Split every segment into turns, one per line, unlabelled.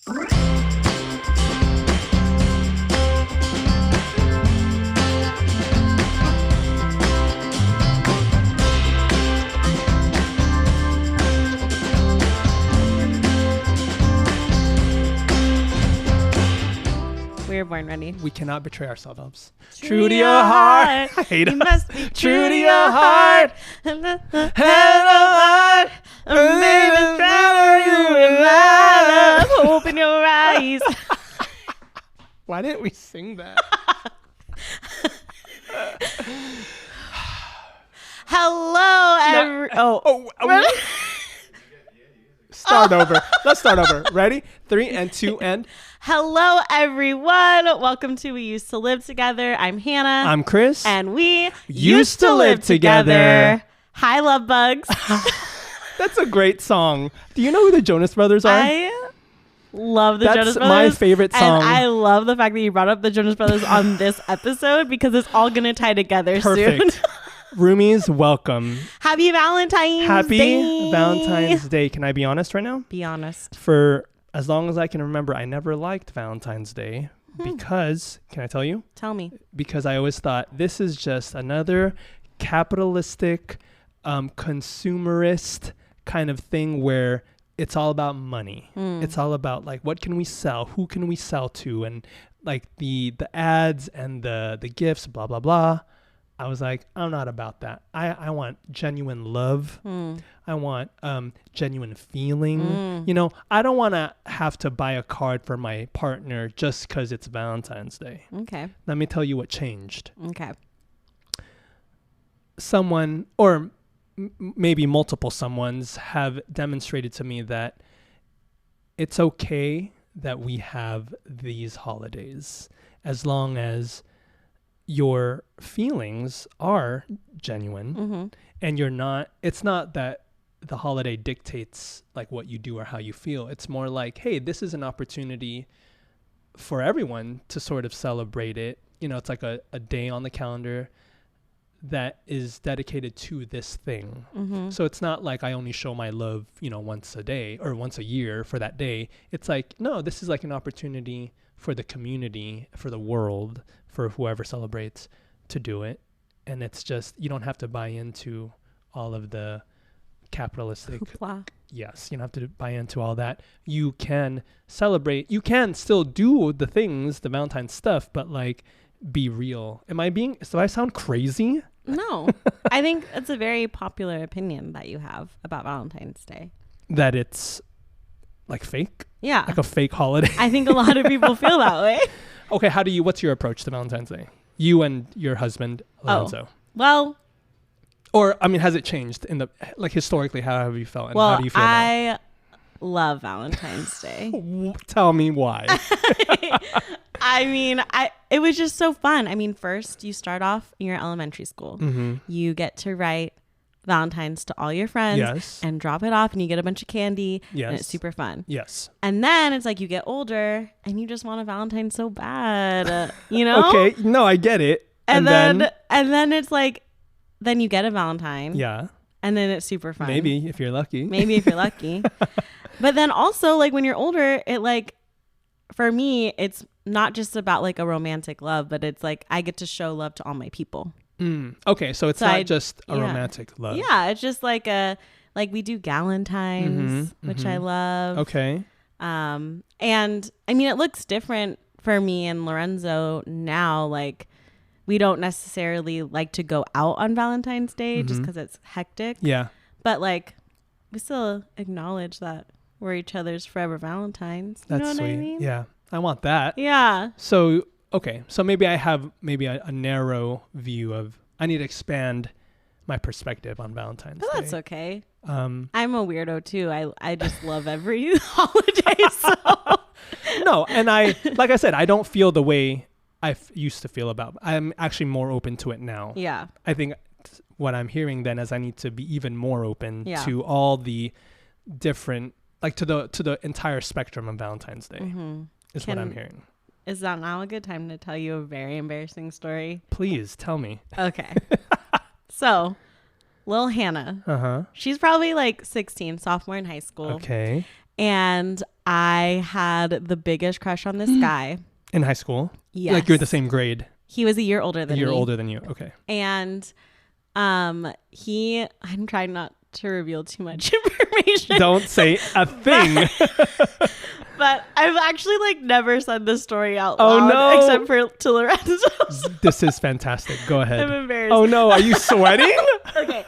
We were born ready.
We cannot betray ourselves. True to your heart. I hate it.
Must be
True to your heart.
Hello, heart. Baby, drown you in my love. Open your eyes.
Why didn't we sing that?
Hello,
Start over. Let's start over. Ready? 3 and 2 and.
Hello, everyone. Welcome to We Used to Live Together. I'm Hannah.
I'm Kris.
And we
used to live together.
Hi, love bugs.
That's a great song. Do you know who the Jonas Brothers are?
I love the Jonas Brothers.
That's my favorite song.
And I love the fact that you brought up the Jonas Brothers on this episode because it's all going to tie together
Perfect.
soon.
Roomies, welcome.
Happy Valentine's Day.
Happy Valentine's Day. Can I be honest right now?
Be honest.
For as long as I can remember, I never liked Valentine's Day because, can I tell you?
Tell me.
Because I always thought this is just another capitalistic, consumerist kind of thing where it's all about money. It's all about like, what can we sell? Who can we sell to? And like the ads and the gifts, blah, blah, blah. I was like, I'm not about that. I want genuine love. I want genuine feeling. You know, I don't want to have to buy a card for my partner just because it's Valentine's Day.
Okay.
Let me tell you what changed.
Okay.
Someone, or maybe multiple someones, have demonstrated to me that it's okay that we have these holidays as long as your feelings are genuine and it's not that the holiday dictates like what you do or how you feel. It's more like, hey, this is an opportunity for everyone to sort of celebrate it. You know, it's like a day on the calendar that is dedicated to this thing. So it's not like I only show my love, you know, once a day or once a year for that day. It's like, no, this is like an opportunity for the community, for the world, for whoever celebrates to do it. And it's just, you don't have to buy into all of the capitalistic
Hoopla.
Yes, you don't have to buy into all that. You can celebrate, you can still do the things, the Valentine's stuff, but like be real. Do I sound crazy?
No. I think it's a very popular opinion that you have about Valentine's Day.
That it's like fake?
Yeah.
Like a fake holiday?
I think a lot of people feel that way.
Okay, what's your approach to Valentine's Day? You and your husband, Lorenzo.
Well,
or, I mean, has it changed historically, how have you felt? And how do you feel now?
I love Valentine's Day.
Tell me why.
I mean, it was just so fun. I mean, first you start off in your elementary school. You get to write Valentine's to all your friends and drop it off and you get a bunch of candy and it's super fun.
Yes.
And then it's like you get older and you just want a Valentine so bad, you know?
Okay. No, I get it.
And then it's like, then you get a Valentine.
Yeah.
And then it's super fun.
Maybe if you're lucky.
But then also like when you're older, it like, for me, it's not just about like a romantic love, but it's like I get to show love to all my people.
Okay, so it's not just a romantic love.
Yeah, it's just like we do Galentine's, which I love.
Okay.
And I mean, it looks different for me and Lorenzo now. Like, we don't necessarily like to go out on Valentine's Day just because it's hectic.
Yeah.
But like, we still acknowledge that we're each other's forever Valentines. You know what
sweet.
I mean?
Yeah, I want that.
Yeah.
So, okay. So maybe I have a narrow view of, I need to expand my perspective on Valentine's Day.
That's okay. I'm a weirdo too. I just love every holiday. So.
No, and like I said, I don't feel the way I used to feel about. I'm actually more open to it now. Yeah. I think what I'm hearing then is I need to be even more open to all the different, like to the entire spectrum of Valentine's Day. Is what I'm hearing.
Is that now a good time to tell you a very embarrassing story?
Please tell me.
Okay. So, Hannah, she's probably like 16, sophomore in high school.
Okay.
And I had the biggest crush on this guy.
In high school?
Yes.
Like you're the same grade?
He was a year older than me.
A year older than you. Okay.
And I'm trying not to reveal too much information.
Don't say a thing.
But I've actually like never said this story out
loud. Oh no.
Except for to Lorenzo.
This is fantastic. Go ahead.
I'm embarrassed.
Oh no, are you sweating?
Okay.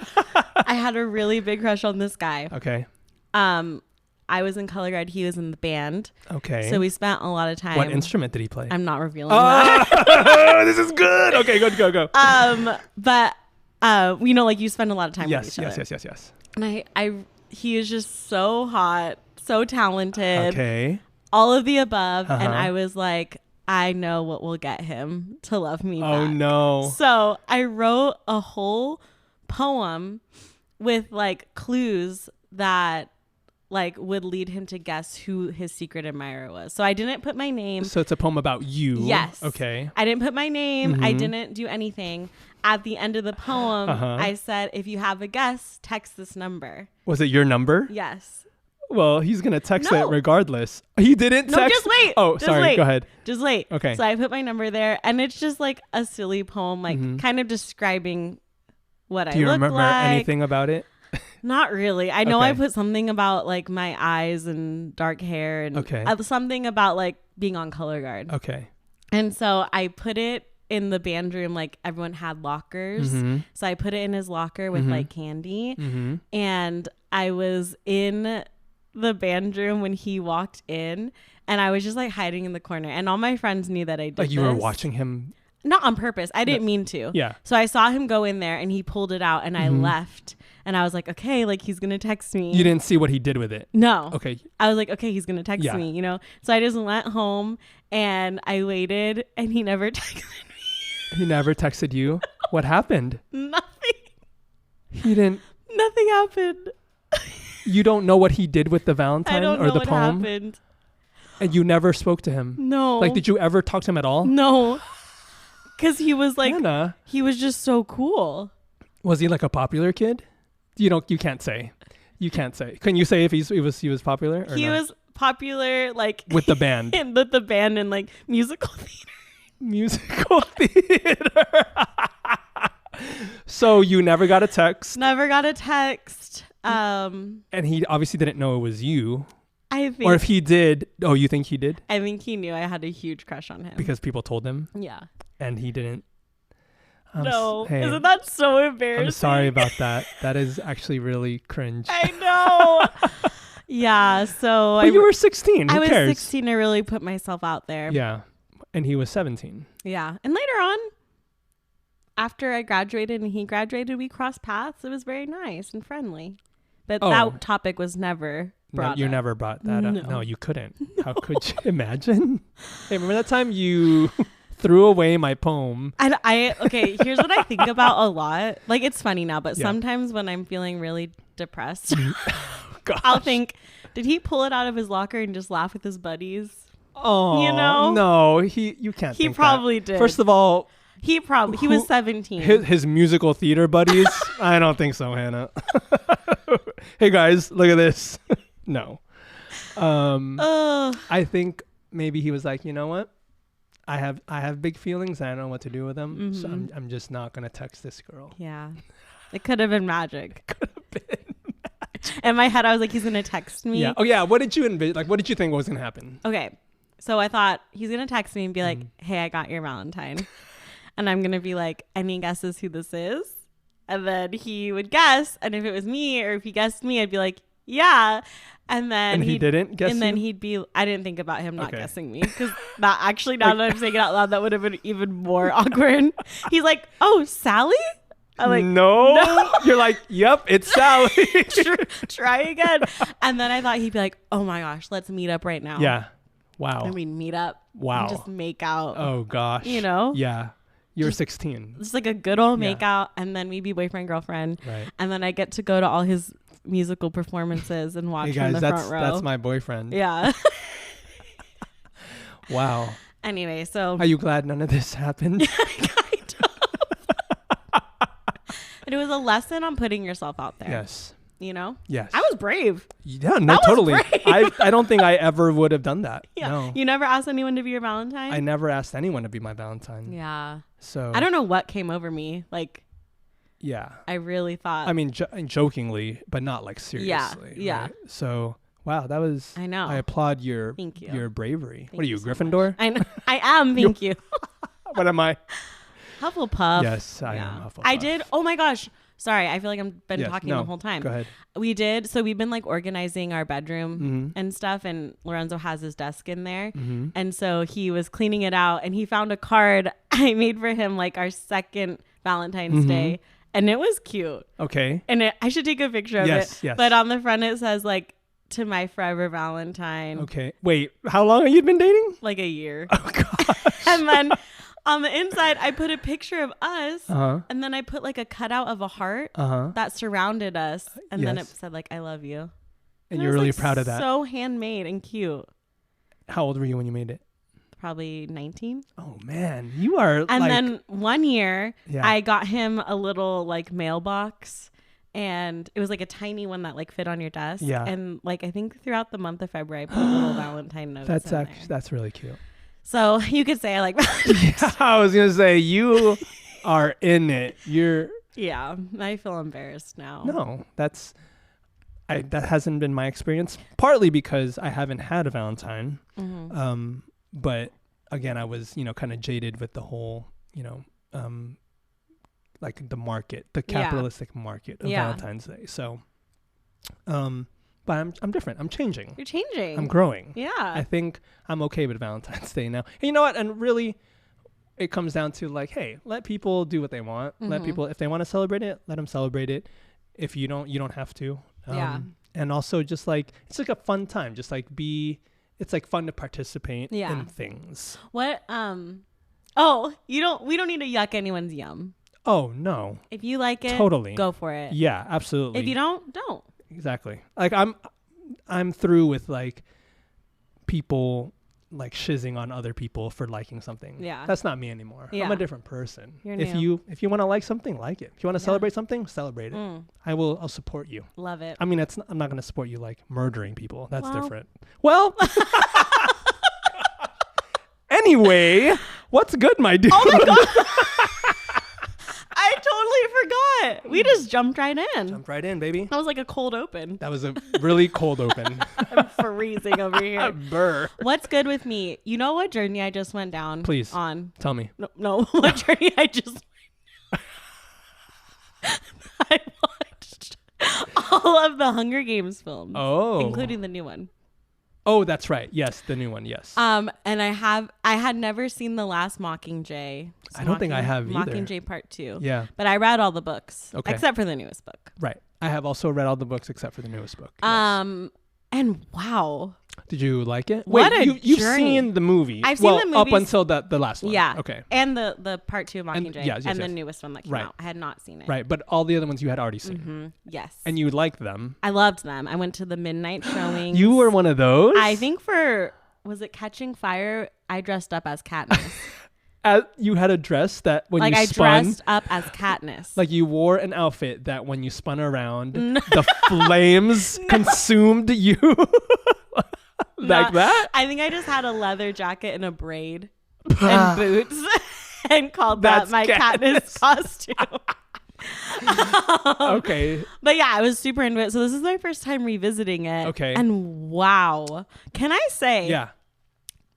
I had a really big crush on this guy.
Okay.
I was in color guard. He was in the band.
Okay.
So we spent a lot of time.
What instrument did he play?
I'm not revealing that.
This is good. Okay, good, go.
But you know, like you spend a lot of time with each other.
Yes.
And he is just so hot, so talented.
Okay.
All of the above. And I was like, I know what will get him to love me back.
Oh no.
So I wrote a whole poem with like clues that like would lead him to guess who his secret admirer was. So I didn't put my name.
So it's a poem about you.
Yes.
Okay.
I didn't put my name. I didn't do anything. At the end of the poem, I said, if you have a guess, text this number.
Was it your number?
Yes.
Well, he's going to text it regardless. He didn't text?
No, just wait.
Oh, sorry.
Wait.
Go ahead.
Just wait.
Okay.
So I put my number there, and it's just like a silly poem, like kind of describing what I look like.
Do you remember anything about it?
Not really. I know I put something about like my eyes and dark hair and something about like being on color guard.
Okay.
And so I put it in the band room, like everyone had lockers. So I put it in his locker with like candy. And I was in the band room when he walked in, and I was just like hiding in the corner. And all my friends knew that I did
Like you were watching him?
Not on purpose. I didn't mean to.
Yeah.
So I saw him go in there and he pulled it out, and I left. And I was like, okay, like he's going to text me.
You didn't see what he did with it?
No.
Okay.
I was like, okay, he's going to text me, you know? So I just went home and I waited, and he never texted me.
He never texted you? What happened?
Nothing.
He didn't.
Nothing happened.
You don't know what he did with the Valentine or the poem?
Happened.
And you never spoke to him?
No.
Like, did you ever talk to him at all?
No. Because he was like,
Hannah.
He was just so cool.
Was he like a popular kid? You can't say. You can't say. Can you say if he was popular or
He
not?
was popular, like
with the band.
With the band and like musical theater.
Musical theater. So you never got a text?
Never got a text.
And he obviously didn't know it was you.
I think.
Or if he did, you think he did?
I think he knew I had a huge crush on him.
Because people told him?
Yeah.
And he didn't?
No. Isn't that so embarrassing?
I'm sorry about that. That is actually really cringe.
I know. Yeah, so...
But you were 16.
I
was
16 to really put myself out there.
Yeah. And he was 17.
Yeah. And later on, after I graduated and he graduated, we crossed paths. It was very nice and friendly. But that topic was never brought up.
You never brought that up. No, you couldn't. How could you imagine? Hey, remember that time you... threw away my poem.
Okay, here's what I think about a lot. Like, it's funny now, but sometimes when I'm feeling really depressed, I'll think, did he pull it out of his locker and just laugh with his buddies?
Oh,
you know?
No, you can't.
He probably did.
First of all,
he was 17.
His musical theater buddies? I don't think so, Hannah. Hey guys, look at this. No. I think maybe he was like, you know what? I have big feelings. I don't know what to do with them. So I'm just not going to text this girl.
Yeah. It could have been magic.
It could have been magic.
In my head, I was like, he's going to text me.
Yeah. Oh, yeah. What did you envision? Like, what did you think was going to happen?
Okay. So I thought he's going to text me and be like, hey, I got your Valentine. And I'm going to be like, any guesses who this is? And then he would guess. And if it was me or if he guessed me, I'd be like, yeah. And then
he didn't guess.
And then he'd be. I didn't think about him not guessing me because that actually, now that I'm saying it out loud, that would have been even more awkward. He's like, "Oh, Sally." I'm like,
no. You're like, "Yep, it's Sally."
Try again. And then I thought he'd be like, "Oh my gosh, let's meet up right now."
Yeah. Wow.
And we'd meet up.
Wow.
And just make out.
Oh gosh.
You know.
Yeah. You're 16.
It's like a good old make out, and then we'd be boyfriend girlfriend.
Right.
And then I get to go to all his musical performances and watch from the front row.
That's my boyfriend.
Yeah.
Wow.
Anyway, so
are you glad none of this happened?
Kind of. And it was a lesson on putting yourself out there.
Yes.
you know?
Yes.
I was brave.
Yeah, no, totally. I don't think I ever would have done that.
Yeah.
No.
You never asked anyone to be your Valentine?
I never asked anyone to be my Valentine.
Yeah.
So
I don't know what came over me. Like,
yeah.
I really thought.
I mean, jokingly, but not like seriously.
Yeah.
Right? So, wow, that was.
I know.
I applaud your
Thank you.
your bravery.
Thank
what are you,
you so
Gryffindor?
I know. I am. Thank you.
What am I?
Hufflepuff.
Yes, I am Hufflepuff.
I did. Oh my gosh. Sorry, I feel like I've been talking the whole time.
Go ahead.
We did. So we've been like organizing our bedroom and stuff, and Lorenzo has his desk in there. And so he was cleaning it out, and he found a card I made for him, like our second Valentine's Day, and it was cute.
Okay.
And I should take a picture of it. Yes. But on the front it says like, to my forever Valentine.
Okay. Wait, how long have you been dating?
Like a year.
Oh gosh.
And then on the inside, I put a picture of us, and then I put like a cutout of a heart that surrounded us, and then it said like, I love you.
And you're really proud of that.
So handmade and cute.
How old were you when you made it?
Probably 19.
Oh man, you are.
And then one year, I got him a little like mailbox, and it was like a tiny one that like fit on your desk.
Yeah.
And like I think throughout the month of February, I put little Valentine notes.
That's really cute.
So you could say I like Valentine's.
Yeah, I was gonna say you are in it. You're.
Yeah, I feel embarrassed now.
No, that hasn't been my experience. Partly because I haven't had a Valentine, but again, I was kind of jaded with the whole like the market, the capitalistic market of Valentine's Day. So, but I'm different. I'm changing.
You're changing.
I'm growing.
Yeah.
I think I'm okay with Valentine's Day now. And you know what? And really, it comes down to like, hey, let people do what they want. Let people, if they want to celebrate it, let them celebrate it. If you don't, you don't have to. And also just like, it's like a fun time. Just like it's like fun to participate in things.
What, we don't need to yuck anyone's yum.
Oh, no.
If you like it,
totally
go for it.
Yeah, absolutely.
If you don't.
Exactly. Like I'm through with like people like shizzing on other people for liking something.
Yeah.
That's not me anymore. Yeah. I'm a different person. If
new.
you want to like something, like it. If you want to celebrate something, celebrate it. I'll support you.
Love it.
I mean, I'm not going to support you like murdering people. That's different. Well, anyway, what's good, my dude?
Oh my God. I totally forgot. We just jumped right in.
Jumped right in, baby.
That was like a cold open.
That was a really cold open.
I'm freezing over here.
Burr.
What's good with me? You know what journey I just went down?
Please.
On.
Tell me.
No, what journey I just I watched all of the Hunger Games films.
Oh.
Including the new one.
Oh, that's right. Yes, the new one. Yes.
And I had never seen The Last Mockingjay.
I don't think I have either.
Mockingjay Part 2.
Yeah.
But I read all the books.
Okay.
Except for the newest book.
Right. I have also read all the books except for the newest book.
Yes. And wow.
Did you like it?
What
you've seen the movie.
I've seen the movie
up until the last one.
Yeah.
Okay.
And the Part 2 of Mockingjay.
Yes,
the newest one that came out. I had not seen it.
Right. But all the other ones you had already seen.
Mm-hmm. Yes.
And you liked them.
I loved them. I went to the midnight showing.
You were one of those?
I think was it Catching Fire? I dressed up as Katniss.
You had a dress that when you spun.
I dressed up as Katniss.
Like you wore an outfit that when you spun around, the flames consumed you. Like that?
I think I just had a leather jacket and a braid and boots and called that my Katniss costume.
Okay.
But yeah, I was super into it. So this is my first time revisiting it.
Okay.
And wow. Can I say?
Yeah.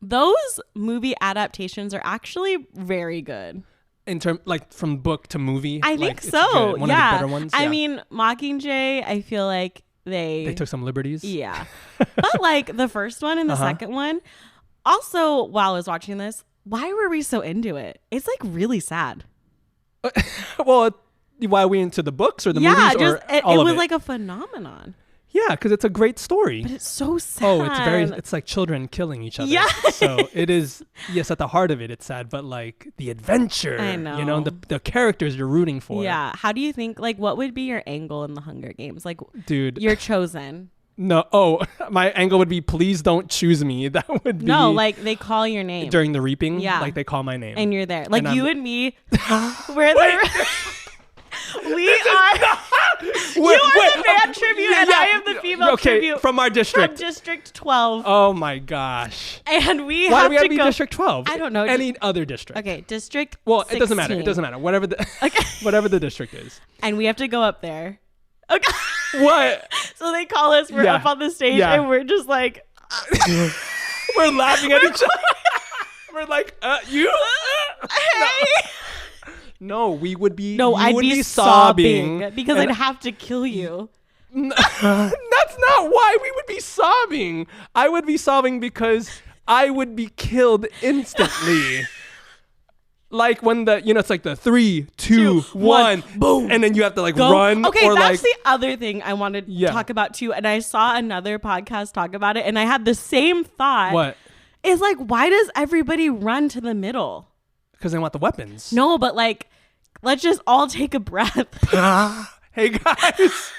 Those movie adaptations are actually very good.
In terms, like from book to movie?
I think so.
One of the better ones?
I mean, Mockingjay, I feel like they
took some liberties.
Yeah. But like the first one and the second one. Also, while I was watching this, why were we so into it? It's like really sad.
Well, why are we into the books or the movies?
It was like a phenomenon.
Yeah, because it's a great story.
But it's so sad.
Oh, it's like children killing each other.
Yeah.
So it is, yes, at the heart of it, it's sad, but like the adventure,
I know.
the characters you're rooting for.
Yeah. How do you think, like, what would be your angle in the Hunger Games? Like,
dude,
you're chosen.
No. Oh, my angle would be, please don't choose me. That would be.
No, like they call your name.
During the reaping?
Yeah.
Like they call my name.
And you're there. Like and you and me, we're there. We are. You are the man tribute, and I am the female tribute.
From our district.
From District 12.
Oh my gosh.
And
Why do we have to be District 12?
I don't know.
Any other district.
Okay, District
16. It doesn't matter. Whatever the district is.
And we have to go up there. Okay.
What?
So they call us. We're up on the stage, and we're just like...
We're laughing at each other. We're like, you?
Hey.
No, we would be.
No, I'd be sobbing because I'd have to kill you.
That's not why we would be sobbing. I would be sobbing because I would be killed instantly. Like when it's like the 3, 2, 1, boom, and then you have to go. Run.
Okay,
or
that's the other thing I wanted to talk about too. And I saw another podcast talk about it, and I had the same thought.
What?
It's like, why does everybody run to the middle?
Because they want the weapons.
No, but let's just all take a breath.
Hey guys,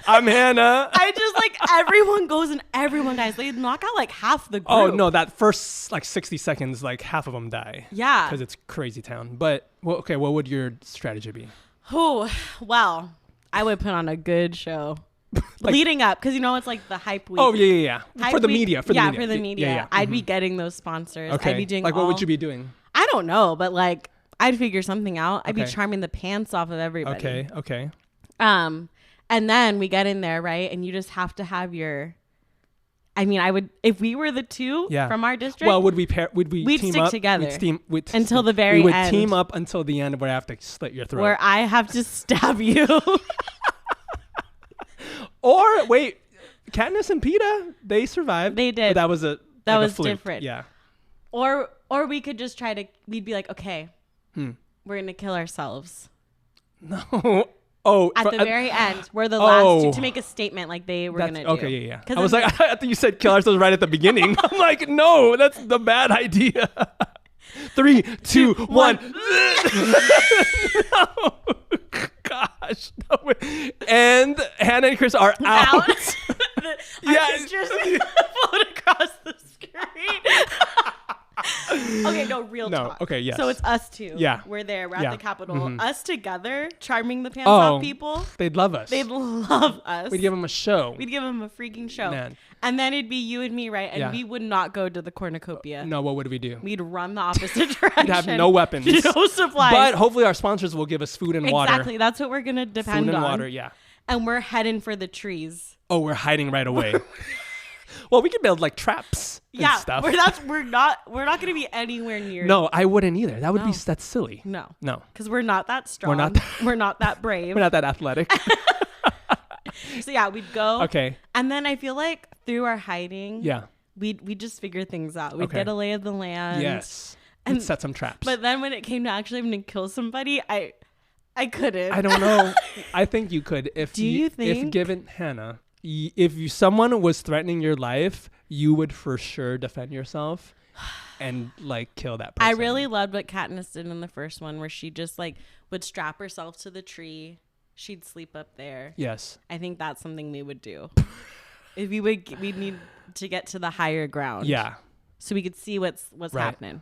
I'm Hannah.
I just everyone goes and everyone dies. They knock out half the group.
Oh no, that first 60 seconds, half of them die.
Yeah,
because it's crazy town. But what would your strategy be?
Oh, well, I would put on a good show. Leading up, because it's the hype week.
Oh yeah. For the media.
For the media. Yeah. I'd be getting those sponsors.
Okay.
I'd be doing
what would you be doing?
I don't know, but I'd figure something out. I'd be charming the pants off of everybody.
Okay.
And then we get in there, right? And you just have to have your... I mean, I would... If we were the two from our district...
Well, would we team
stick
up?
Together.
We'd
until the very end.
We would team up until the end where I have to slit your throat.
Where I have to stab you.
Or, wait, Katniss and PETA, they survived.
They did.
But that was a fluke.
Different.
Yeah.
Or we could just we'd be like, okay, we're going to kill ourselves.
No. Oh,
at the very end, we're the last two to make a statement like they were going to do.
Okay, yeah. I was I thought you said kill ourselves right at the beginning. I'm like, no, that's the bad idea. 3, 2, 1. No. Gosh. No. And Hannah and Kris are out.
Our pictures float across the screen. Okay, no, real talk.
Okay, yes.
So it's us two.
Yeah.
We're there. We're at the Capitol. Mm-hmm. Us together, charming the pants off people.
They'd love us.
They'd love us.
We'd give them a show.
We'd give them a freaking show.
Man.
And then it'd be you and me, right? And we would not go to the cornucopia.
No, what would we do?
We'd run the opposite direction.
We'd have no weapons.
No supplies.
But hopefully our sponsors will give us food and water.
Exactly. That's what we're going to depend on.
Food and water, yeah.
And we're heading for the trees.
Oh, we're hiding right away. Well, we could build traps and stuff.
We're not going to be anywhere near.
No, I wouldn't either. That would be that's silly.
No.
Because
we're not that strong. We're not that brave.
We're not that athletic.
So yeah, we'd go.
Okay.
And then I feel like through our hiding,
yeah,
we'd just figure things out. We'd get a lay of the land.
Yes. And set some traps.
But then when it came to actually having to kill somebody, I couldn't.
I don't know. I think you could if if given Hannah, if someone was threatening your life, you would for sure defend yourself and kill that person.
I really loved what Katniss did in the first one, where she just would strap herself to the tree. She'd sleep up there.
Yes.
I think that's something we would do. If we'd need to get to the higher ground.
Yeah.
So we could see what's happening.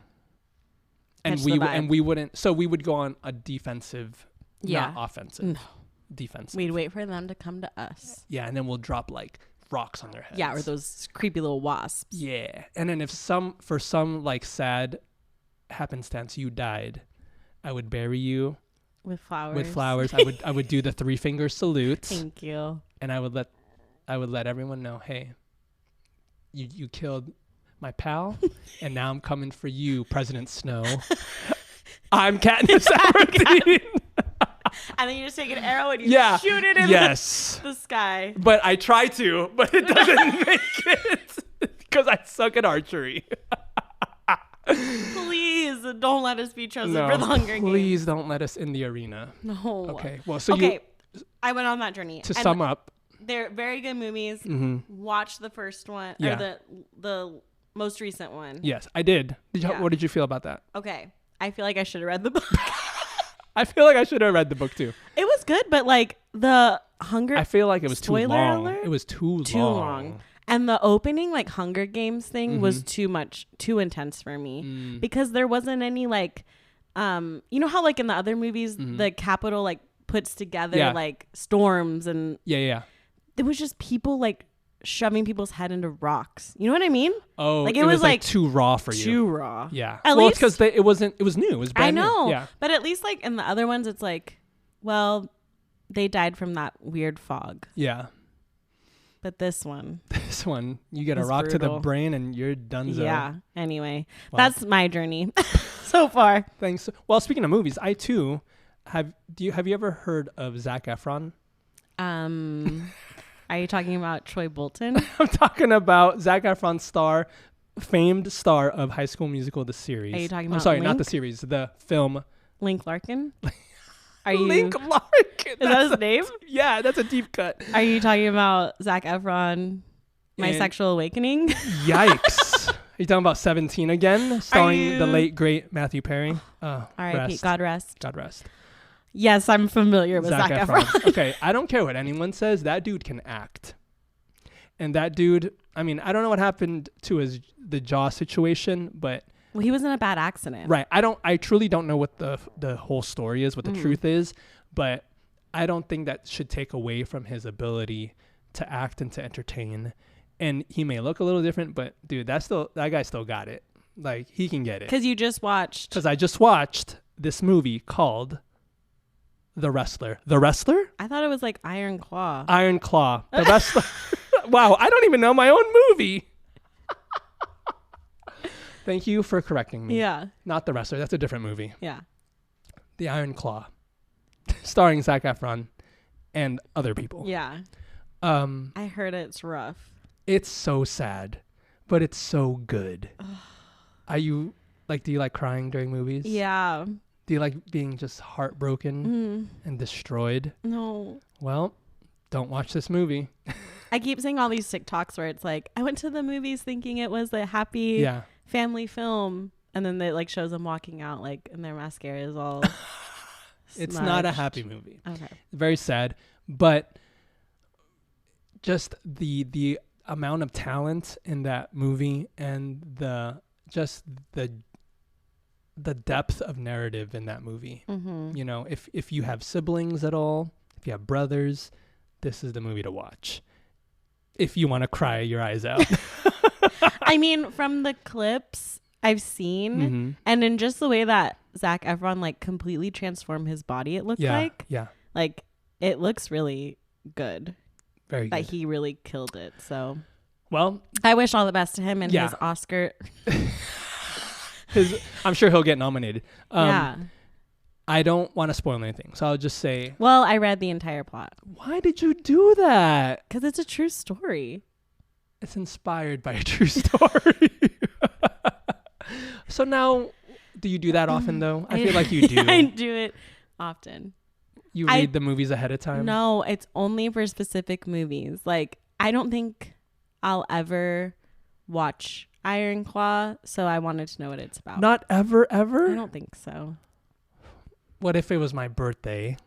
And we wouldn't. So we would go on a defensive, not offensive. No. Defensive.
We'd wait for them to come to us.
Yeah, and then we'll drop rocks on their heads.
Yeah, or those creepy little wasps.
Yeah, and then if for some sad happenstance you died, I would bury you
with flowers.
I would do the 3-finger salute.
Thank you.
And I would let everyone know, hey, you killed my pal, and now I'm coming for you, President Snow. I'm Katniss Everdeen.
And then you just take an arrow and you shoot it in the sky.
But I try to, but it doesn't make it because I suck at archery.
Please don't let us be chosen for the Hunger Games.
Please don't let us in the arena.
No.
Okay. Well,
I went on that journey.
To sum up,
they're very good movies. Mm-hmm. Watch the first one or the most recent one.
Yes, I did. What did you feel about that?
Okay. I feel like I should have read the book.
I feel like I should have read the book too.
It was good, but the Hunger...
I feel like it was too long.
Alert?
It was too long.
And the opening Hunger Games thing was too intense for me because there wasn't any you know how in the other movies the Capitol puts together like storms and
yeah.
It was just people like shoving people's head into rocks. You know what I mean?
Oh,
like
it was like too raw for you.
Too raw.
Yeah.
At
well,
least,
it's because it was new. It was brand new.
I know.
Yeah.
But at least like in the other ones, it's like, well, they died from that weird fog.
Yeah.
But this one,
you get a rock
brutal.
to the brain and you're donezo.
Yeah. Anyway, that's my journey so far.
Thanks. Well, speaking of movies, I too have you ever heard of Zac Efron?
Are you talking about Troy Bolton?
I'm talking about Zac Efron famed star of High School Musical, the series.
Are you talking about
I'm sorry,
Link?
not the series, the film.
Link Larkin?
Link Larkin.
Is that his name?
Yeah, that's a deep cut.
Are you talking about Zac Efron, My Sexual Awakening?
Yikes. Are you talking about 17 again? Starring the late, great Matthew Perry?
R.I.P. God rest.
God rest.
Yes, I'm familiar with Zac Efron.
Okay, I don't care what anyone says. That dude can act. And that dude, I mean, I don't know what happened to the jaw situation, but...
Well, he was in a bad accident.
Right. I truly don't know what the whole story is, what the truth is, but I don't think that should take away from his ability to act and to entertain. And he may look a little different, but dude, that guy still got it. Like, he can get it.
Because
I just watched this movie called The Wrestler. The Wrestler?
I thought it was like Iron Claw.
Iron Claw. The Wrestler. Wow, I don't even know my own movie. Thank you for correcting me.
Yeah.
Not The Wrestler. That's a different movie.
Yeah.
The Iron Claw. Starring Zac Efron and other people.
Yeah.
I
heard it's rough.
It's so sad, but it's so good. Do you like crying during movies?
Yeah.
Do you like being just heartbroken and destroyed?
No.
Well, don't watch this movie.
I keep seeing all these TikToks where it's like, I went to the movies thinking it was a happy family film, and then it like shows them walking out like, and their mascara is all
It's not a happy movie.
Okay.
Very sad, but just the amount of talent in that movie and the depth of narrative in that movie. Mm-hmm. You know, if you have siblings at all, if you have brothers, this is the movie to watch. If you want to cry your eyes out.
I mean, from the clips I've seen, and in just the way that Zac Efron like completely transformed his body, it looked like it looks really good.
Very good.
That he really killed it. So,
well,
I wish all the best to him and his Oscar.
I'm sure he'll get nominated.
Yeah.
I don't want to spoil anything, so I'll just say.
Well, I read the entire plot.
Why did you do that?
Because it's a true story.
It's inspired by a true story. So now, do you do that often, though? I feel like you do.
I do it often.
You read the movies ahead of time?
No, it's only for specific movies. Like, I don't think I'll ever watch Iron Claw, so I wanted to know what it's about.
Not ever?
I don't think so.
What if it was my birthday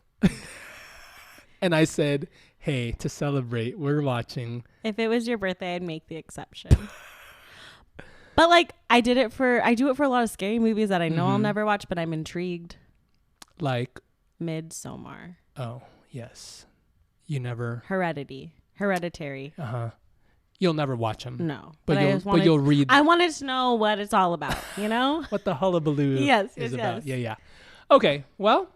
and I said, hey, to celebrate, we're watching.
If it was your birthday, I'd make the exception. But like, I do it for a lot of scary movies that I know I'll never watch, but I'm intrigued.
Like?
Midsommar.
Oh, yes. You never.
Hereditary.
Uh-huh. You'll never watch them.
No.
But you'll read.
I wanted to know what it's all about, you know?
What the hullabaloo is about.
Yes.
Yeah. Okay, well,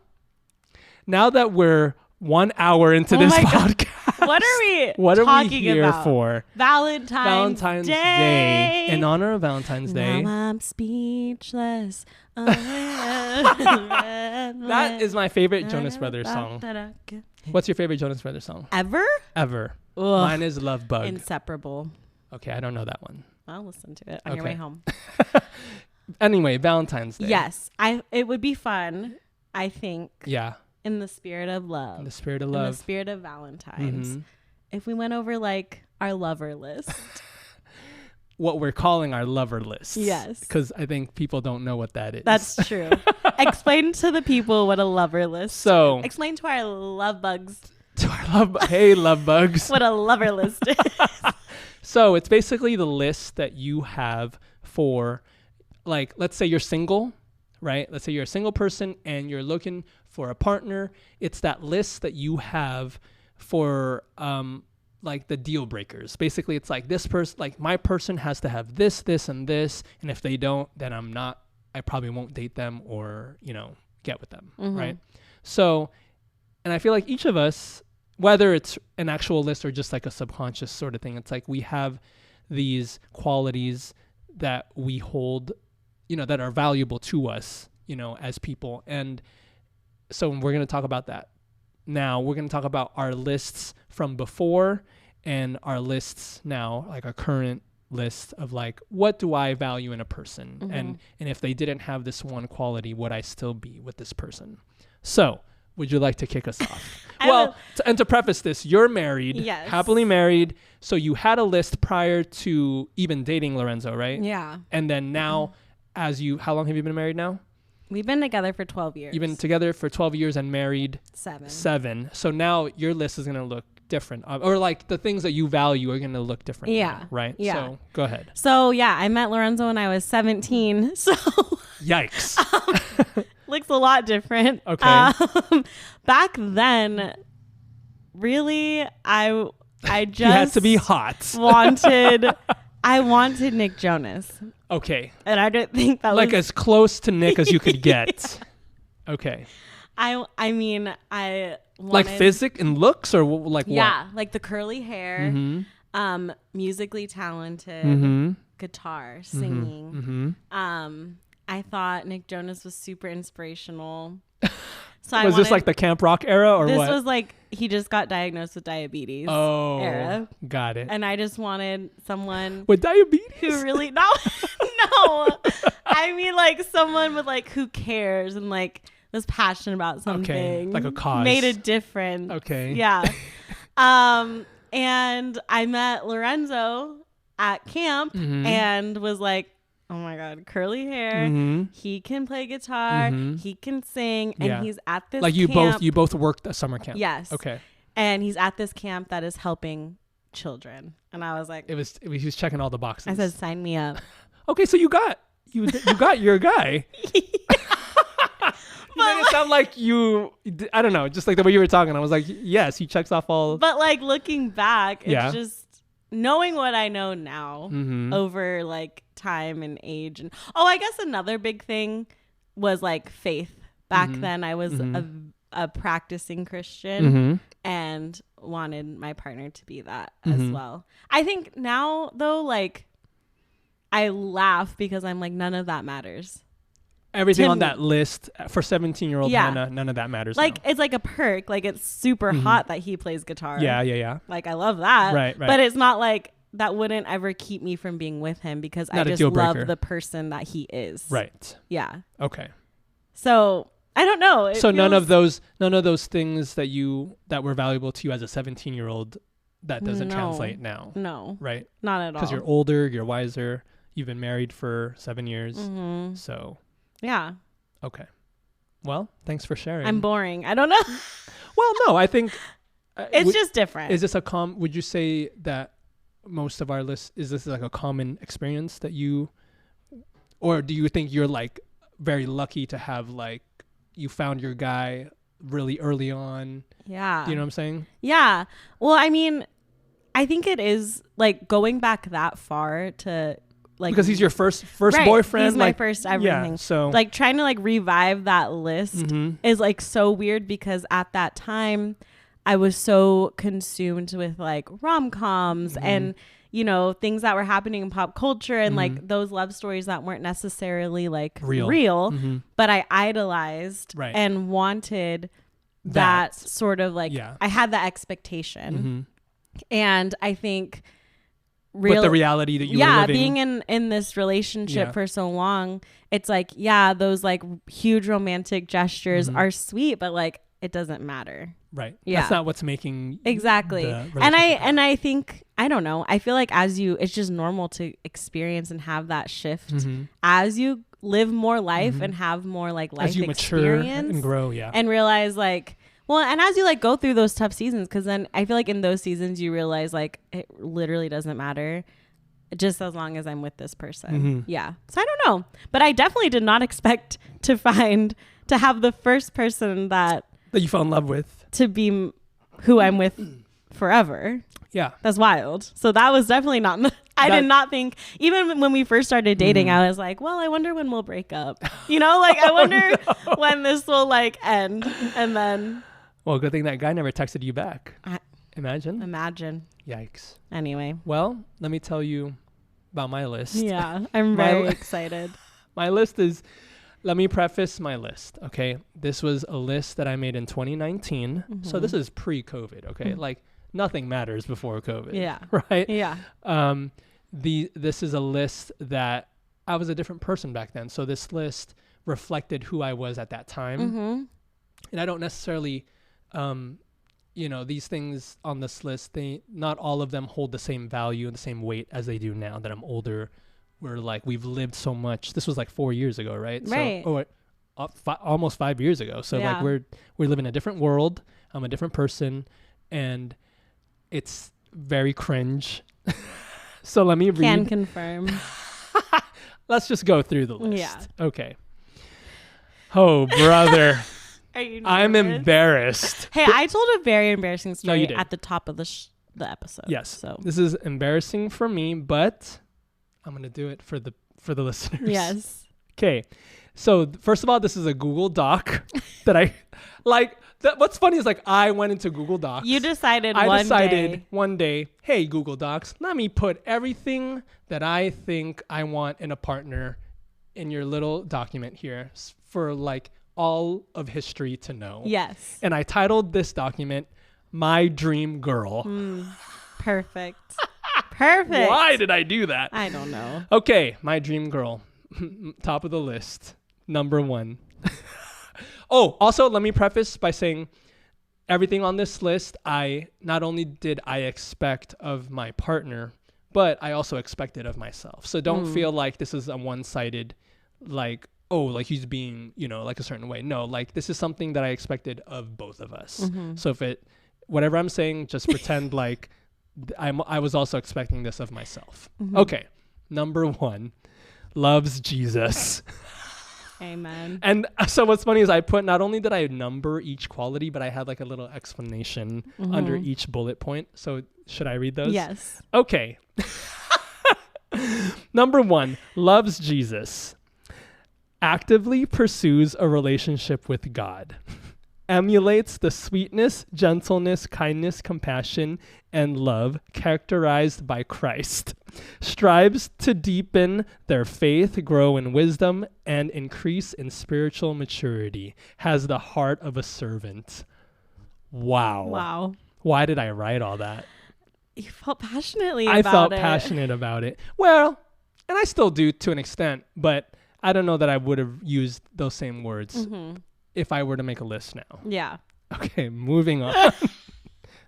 now that we're 1 hour into this podcast.
What are we
here
about?
For?
Valentine's Day.
In honor of Valentine's Day.
Now I'm speechless.
That is my favorite Jonas Brothers song. What's your favorite Jonas Brothers song?
Ever?
Ugh. Mine is Love Bug.
Inseparable.
Okay, I don't know that one.
I'll listen to it on your way home.
Anyway, Valentine's Day.
Yes, it would be fun, I think.
Yeah.
In the spirit of love.
In the spirit of love.
In the spirit of Valentine's. If we went over like our lover list.
What we're calling our lover list.
Yes.
Because I think people don't know what that is.
That's true. Explain to the people what a lover list.
So.
Explain to our love bugs.
Hey, love bugs.
What a lover list is.
So it's basically the list that you have for, like, let's say you're single, right? Let's say you're a single person and you're looking for a partner. It's that list that you have for like the deal breakers. Basically, it's like this person, like my person has to have this, this, and this. And if they don't, then I probably won't date them or, get with them, right? So, and I feel like each of us, whether it's an actual list or just like a subconscious sort of thing, it's like we have these qualities that we hold, that are valuable to us, as people. And so we're going to talk about that. Now we're going to talk about our lists from before and our lists now, like our current list of like, what do I value in a person? And if they didn't have this one quality, would I still be with this person? So would you like to kick us off? And to preface this, you're married,
yes,
happily married. So you had a list prior to even dating Lorenzo, right?
Yeah.
And then now how long have you been married now?
We've been together for 12 years.
You've been together for 12 years and married 7. So now your list is going to look different. Or like the things that you value are going to look different.
Yeah.
Now, right?
Yeah.
So go ahead.
So yeah, I met Lorenzo when I was 17. So
yikes.
Looks a lot different.
Okay.
Back then, really, I just
you had to be hot.
I wanted Nick Jonas.
Okay.
And I didn't think that
like
was
as close to Nick as you could get. Okay.
I mean, I wanted,
like physic and looks or like what?
Yeah, like the curly hair, musically talented, guitar, singing. I thought Nick Jonas was super inspirational. So
was this like the camp rock era or
this
what?
This was like he just got diagnosed with diabetes era.
Got it.
And I just wanted someone
with diabetes
who really no. I mean like someone with like who cares and like was passionate about something.
Okay. Like a cause.
Made a difference.
Okay.
Yeah. And I met Lorenzo at camp and was like, oh my God, curly hair. He can play guitar. He can sing. And he's at this
like
camp.
you both worked a summer camp.
Yes.
Okay.
And he's at this camp that is helping children. And I was like,
he was checking all the boxes.
I said, sign me up.
Okay, so you got your guy. You made it sound like I don't know, just like the way you were talking. I was like, yes, he checks off all.
But like looking back, it's just knowing what I know now over like time and age. And I guess another big thing was like faith. Back then I was a practicing Christian and wanted my partner to be that as well. I think now though, like I laugh because I'm like, none of that matters.
Everything on that list for 17-year-old Hannah, none of that matters.
Like
now.
It's like a perk. Like it's super hot that he plays guitar.
Yeah.
Like I love that.
Right.
But it's not like that wouldn't ever keep me from being with him because I just love the person that he is.
Right.
Yeah.
Okay.
So I don't know.
So none of those things that were valuable to you as a 17-year-old that doesn't translate now.
No.
Right.
Not at all.
Because you're older, you're wiser. You've been married for 7 years. So.
Yeah.
Okay. Well, thanks for sharing.
I'm boring. I don't know.
Well, no, I think
it's just different.
Is this would you say that most of our lists, is this like a common experience that or do you think you're like very lucky to have like, you found your guy really early on?
Yeah.
Do you know what I'm saying?
Yeah. Well, I mean, I think it is like going back that far to like,
because he's your first
right,
boyfriend.
He's my first everything.
Yeah, so
like trying to like revive that list is like so weird because at that time I was so consumed with like rom-coms and things that were happening in pop culture and like those love stories that weren't necessarily like real but I idolized and wanted that sort of like I had that expectation and I think
but the reality that you were living.
Being in this relationship for so long, it's like, those like huge romantic gestures are sweet, but like it doesn't matter.
Right.
Yeah.
That's not what's making
exactly. And I think, I don't know, I feel like it's just normal to experience and have that shift as you live more life and have more like life
as you
experience
mature and grow,
and realize like, well, and as you like go through those tough seasons, because then I feel like in those seasons you realize like it literally doesn't matter just as long as I'm with this person. Yeah. So I don't know, but I definitely did not expect to have the first person that
you fell in love with
to be who I'm with forever.
Yeah.
That's wild. So that was definitely not, I did not think, even when we first started dating, I was like, well, I wonder when we'll break up. You know, like I wonder when this will like end. And then.
Well, good thing that guy never texted you back. Imagine. Yikes.
Anyway.
Well, let me tell you about my list.
Yeah, I'm very excited.
My list is, let me preface my list, okay? This was a list that I made in 2019. So this is pre-COVID, okay? Like nothing matters before COVID.
Yeah.
Right?
Yeah.
This is a list that I was a different person back then. So this list reflected who I was at that time. And I don't necessarily, these things on this list, not all of them hold the same value and the same weight as they do now that I'm older. We're like, we've lived so much. This was like 4 years ago, right?
Right.
So, almost 5 years ago. So like we live in a different world. I'm a different person, and it's very cringe. So let me read.
Can confirm.
Let's just go through the list.
Yeah.
Okay. Oh, brother.
Are you nervous?
I'm embarrassed.
Hey, I told a very embarrassing story
you did.
at the top of the episode.
Yes.
So
this is embarrassing for me, but I'm going to do it for the listeners.
Yes.
Okay. So first of all, this is a Google Doc that I like. What's funny is like I went into Google Docs.
You decided
one day, hey, Google Docs, let me put everything that I think I want in a partner in your little document here for like all of history to know.
Yes.
And I titled this document, My Dream Girl.
Perfect. Perfect.
Why did I do that?
I don't know.
Okay, My Dream Girl. Top of the list. Number 1. Oh, also, let me preface by saying everything on this list, not only did I expect of my partner, but I also expected of myself. So don't feel like this is a one-sided, like, oh, like he's being, like a certain way. No, like this is something that I expected of both of us. So whatever I'm saying, just pretend like I was also expecting this of myself. Okay. Number 1, loves Jesus.
Amen.
And so what's funny is I put, not only did I number each quality, but I had like a little explanation under each bullet point. So should I read those?
Yes.
Okay. Number 1, loves Jesus. Actively pursues a relationship with God. Emulates the sweetness, gentleness, kindness, compassion, and love characterized by Christ. Strives to deepen their faith, grow in wisdom, and increase in spiritual maturity. Has the heart of a servant. Wow. Why did I write all that?
You felt passionately about it.
I felt passionate about it. Well, and I still do to an extent, but I don't know that I would have used those same words if I were to make a list now.
Yeah.
Okay, moving on.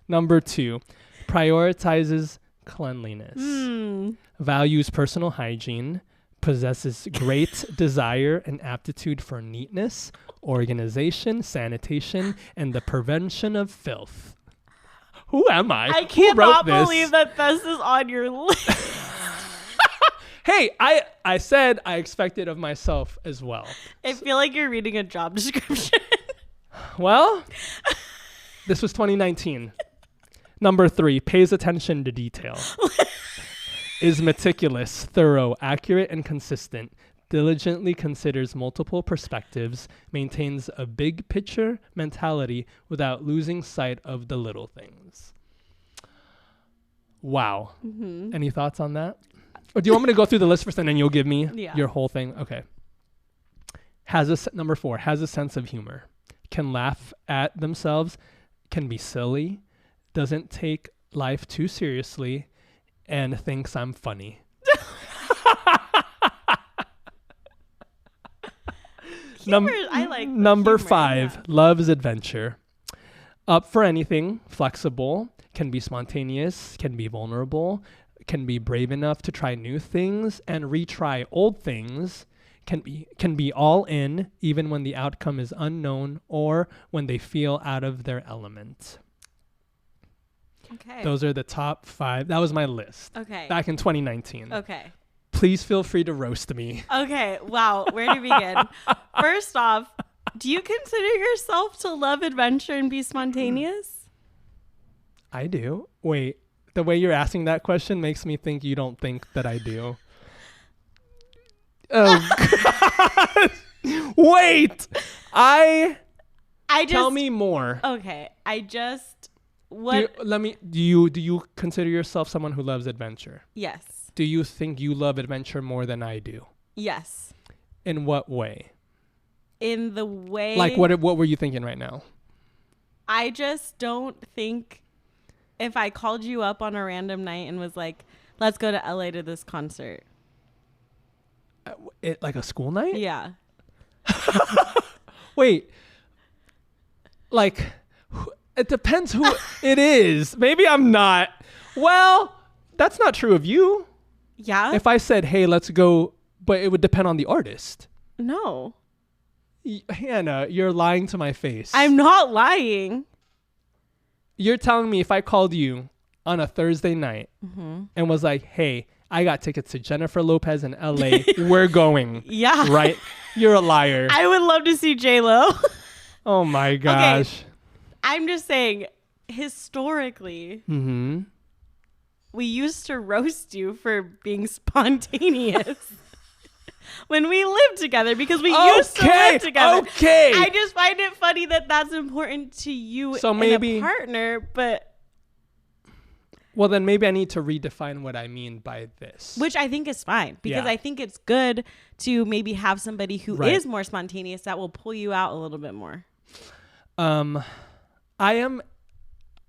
Number 2, prioritizes cleanliness. Values personal hygiene. Possesses great desire and aptitude for neatness, organization, sanitation, and the prevention of filth. Who am I?
I cannot believe that this is on your list.
Hey, I said I expected of myself as well.
I feel like you're reading a job description.
Well, this was 2019. Number 3, pays attention to detail. Is meticulous, thorough, accurate, and consistent. Diligently considers multiple perspectives. Maintains a big picture mentality without losing sight of the little things. Wow. Any thoughts on that? Or do you want me to go through the list first and then you'll give me your whole thing? Okay. Number 4, has a sense of humor. Can laugh at themselves. Can be silly. Doesn't take life too seriously. And thinks I'm funny.
I like
Number
humor,
5, loves adventure. Up for anything, flexible, can be spontaneous, can be vulnerable, can be brave enough to try new things and retry old things, can be all in even when the outcome is unknown or when they feel out of their element.
Okay.
Those are the top 5. That was my list.
Okay.
Back in 2019.
Okay.
Please feel free to roast me.
Okay. Wow. Where to begin? First off, do you consider yourself to love adventure and be spontaneous?
I do. Wait, the way you're asking that question makes me think you don't think that I do. Oh, God. Wait. I just tell me more.
Okay.
Do you consider yourself someone who loves adventure?
Yes.
Do you think you love adventure more than I do?
Yes.
In what way?
In the way,
like what were you thinking right now?
I just don't think if I called you up on a random night and was like, let's go to LA to this concert.
Like a school night?
Yeah.
Wait. Like, it depends who it is. Maybe I'm not. Well, that's not true of you.
Yeah.
If I said, hey, let's go, but it would depend on the artist.
No.
Hannah, you're lying to my face.
I'm not lying.
You're telling me if I called you on a Thursday night and was like, hey, I got tickets to Jennifer Lopez in LA. We're going.
Yeah.
Right? You're a liar.
I would love to see J-Lo.
Oh my gosh.
Okay. I'm just saying, historically, we used to roast you for being spontaneous. When we lived together, because we used to live together.
Okay.
I just find it funny that that's important to you
so
and
maybe,
a partner, but...
Well, then maybe I need to redefine what I mean by this.
Which I think is fine, because I think it's good to maybe have somebody who is more spontaneous that will pull you out a little bit more.
I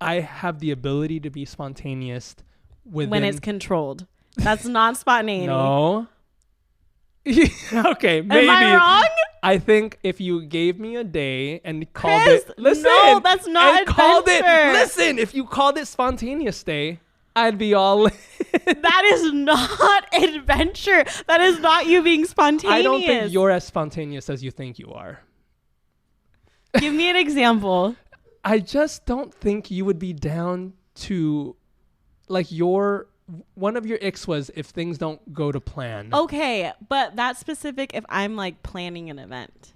have the ability to be spontaneous when
it's controlled. That's not spontaneity.
No. Okay, maybe.
Am I wrong?
I think if you gave me a day and called
Kris,
it, listen,
no, that's not adventure.
Listen, if you called it spontaneous day, I'd be all in.
That is not adventure. That is not you being spontaneous.
I don't think you're as spontaneous as you think you are.
Give me an example.
I just don't think you would be down to, like, one of your icks was if things don't go to plan.
Okay, but that's specific if I'm like planning an event.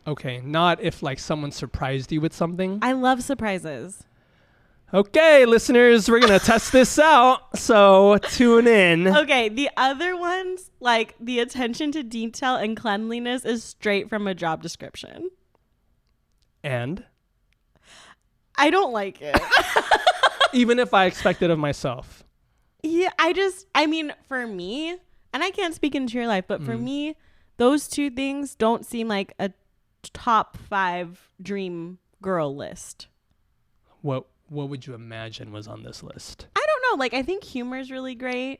Okay, not if like someone surprised you with something.
I love surprises.
Okay, listeners, we're going to test this out, so tune in.
Okay, the other ones, like the attention to detail and cleanliness is straight from a job description.
And?
I don't like it.
Even if I expect it of myself.
Yeah, I mean, for me, and I can't speak into your life, but for me, those two things don't seem like a top 5 dream girl list.
What would you imagine was on this list?
I don't know. Like, I think humor is really great.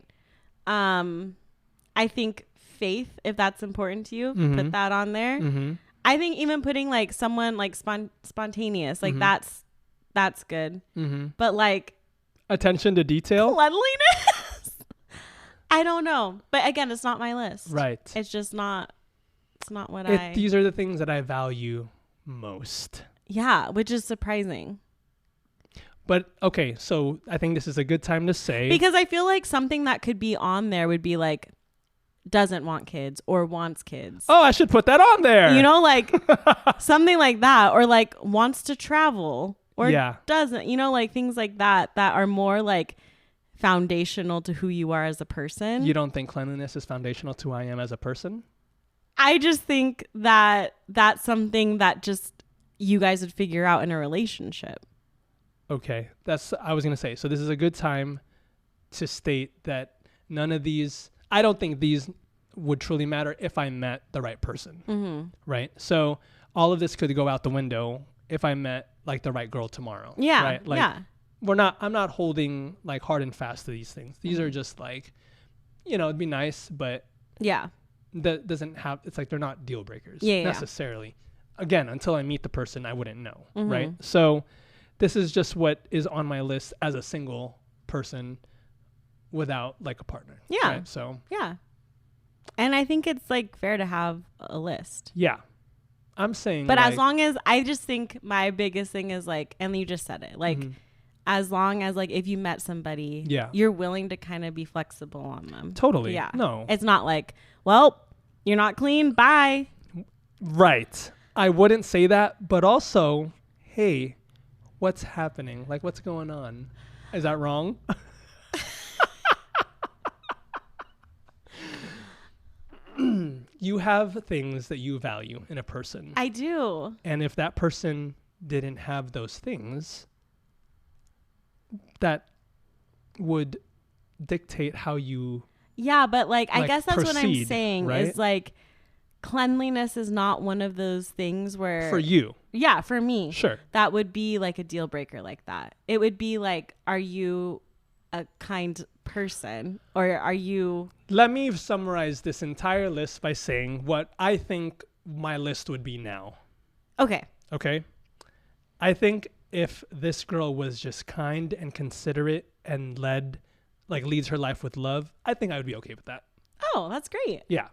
I think faith, if that's important to you, put that on there. I think even putting like someone like spontaneous, like that's good. But like
attention to detail,
cleanliness, I don't know. But again, it's not my list.
Right.
It's just not. It's not what
These are the things that I value most.
Yeah, which is surprising.
But okay, so I think this is a good time to say,
because I feel like something that could be on there would be like doesn't want kids or wants kids.
Oh, I should put that on there.
You know, like something like that, or like wants to travel or doesn't, you know, like things like that are more like foundational to who you are as a person.
You don't think cleanliness is foundational to who I am as a person?
I just think that that's something that just you guys would figure out in a relationship.
Okay, I was going to say, so this is a good time to state that none of these, I don't think these would truly matter if I met the right person, right? So all of this could go out the window if I met like the right girl tomorrow.
Yeah,
right? Like,
yeah.
I'm not holding like hard and fast to these things. These are just like, you know, it'd be nice, but
yeah,
that doesn't have, it's like they're not deal breakers necessarily. Again, until I meet the person, I wouldn't know, right? So this is just what is on my list as a single person without like a partner.
Yeah.
Right? So
yeah. And I think it's like fair to have a list.
Yeah. I'm saying,
but like, as long as, I just think my biggest thing is like, and you just said it, like as long as like if you met somebody, you're willing to kind of be flexible on them.
Totally.
Yeah.
No.
It's not like, well, you're not clean. Bye.
Right. I wouldn't say that, but also, hey, what's happening? Like, what's going on? Is that wrong? You have things that you value in a person.
I do.
And if that person didn't have those things, that would dictate how you
but like I guess that's
proceed,
what I'm saying,
right?
is like cleanliness is not one of those things where
for you.
Yeah, for me.
Sure.
That would be like a deal breaker like that. It would be like, are you a kind person or are you...
Let me summarize this entire list by saying what I think my list would be now.
Okay.
I think if this girl was just kind and considerate and leads her life with love, I think I would be okay with that.
Oh, that's great.
Yeah.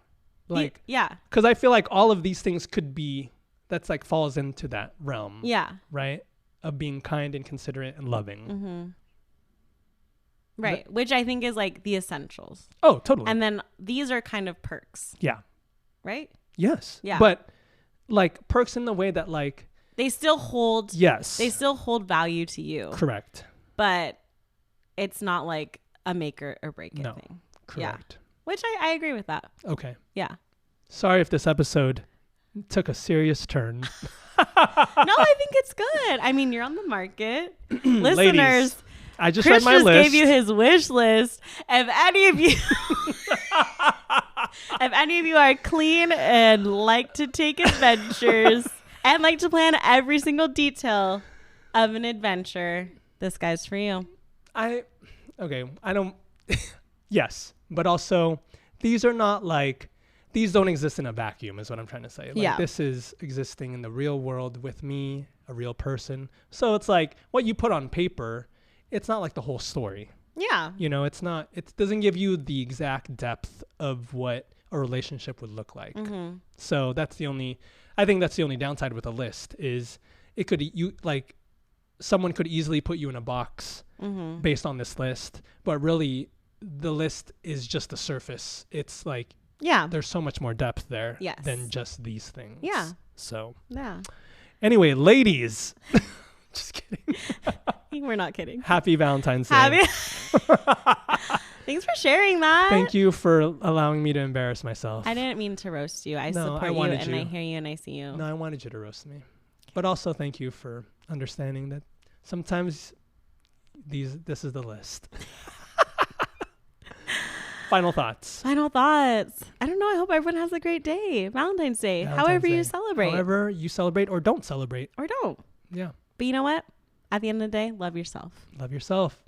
Like,
yeah.
Because I feel like all of these things could be, that's like falls into that realm.
Yeah.
Right? Of being kind and considerate and loving.
Mm-hmm. Right. Which I think is like the essentials.
Oh, totally.
And then these are kind of perks.
Yeah.
Right?
Yes.
Yeah.
But like perks in the way that like...
They still hold...
Yes.
They still hold value to you.
Correct.
But it's not like a make or break it thing.
Correct.
Yeah. Which I agree with that.
Okay.
Yeah.
Sorry if this episode took a serious turn.
No, I think it's good. I mean, you're on the market. Listeners...
Ladies, I just
Kris
read my
just
list.
gave you his wish list. If any of you are clean and like to take adventures and like to plan every single detail of an adventure, this guy's for you.
I don't yes, but also these are not like, these don't exist in a vacuum is what I'm trying to say. Like, this is existing in the real world with me, a real person. So it's like what you put on paper, it's not like the whole story.
Yeah.
You know, it doesn't give you the exact depth of what a relationship would look like. Mm-hmm. So I think that's the only downside with a list is someone could easily put you in a box based on this list, but really the list is just the surface. It's like, there's so much more depth there than just these things. Yeah. So, anyway, ladies, just kidding.
We're not kidding.
Happy Valentine's Day.
Thanks for sharing that.
Thank you for allowing me to embarrass myself.
I didn't mean to roast you. I support you and I hear you and I see you.
No, I wanted you to roast me. But also thank you for understanding that sometimes this is the list. Final thoughts.
I don't know. I hope everyone has a great day. Valentine's Day. However you celebrate.
However you celebrate or don't celebrate.
Or don't.
Yeah.
But you know what? At the end of the day, love yourself.
Love yourself.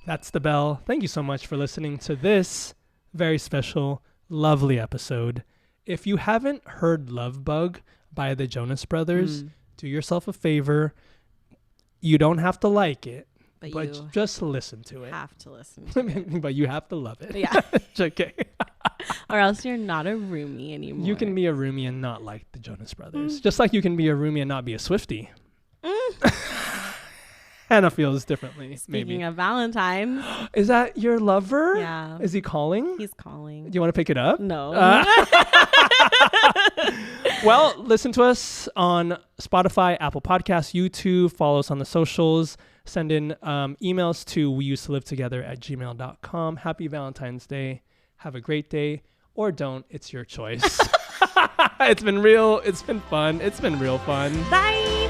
That's the bell. Thank you so much for listening to this very special, lovely episode. If you haven't heard Love Bug by the Jonas Brothers, do yourself a favor. You don't have to like it, but just listen to it.
Have to listen to it.
But you have to love it.
Yeah.
Okay.
Or else you're not a roomie anymore.
You can be a roomie and not like the Jonas Brothers. Just like you can be a roomie and not be a Swiftie. Hannah feels differently.
Speaking of Valentine's.
Is that your lover?
Yeah.
Is he calling?
He's calling.
Do you want to pick it up?
No.
Well, listen to us on Spotify, Apple Podcasts, YouTube. Follow us on the socials. Send in emails to weusedtolivetogether@gmail.com. Happy Valentine's Day. Have a great day. Or don't. It's your choice. It's been real. It's been fun. It's been real fun.
Bye.